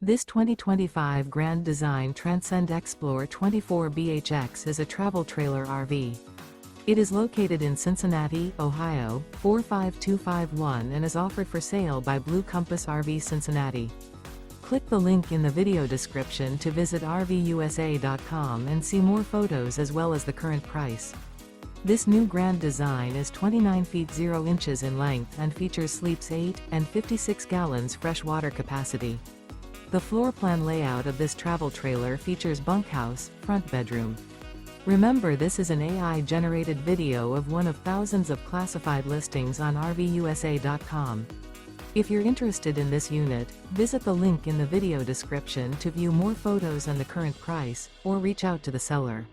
This 2025 Grand Design Transcend Xplor 24BHX is a travel trailer RV. It is located in Cincinnati, Ohio, 45251 and is offered for sale by Blue Compass RV Cincinnati. Click the link in the video description to visit RVUSA.com and see more photos as well as the current price. This new Grand Design is 29 feet 0 inches in length and features sleeps 8 and 56 gallons fresh water capacity. The floor plan layout of this travel trailer features bunkhouse, front bedroom. Remember, this is an AI-generated video of one of thousands of classified listings on RVUSA.com. If you're interested in this unit, visit the link in the video description to view more photos and the current price, or reach out to the seller.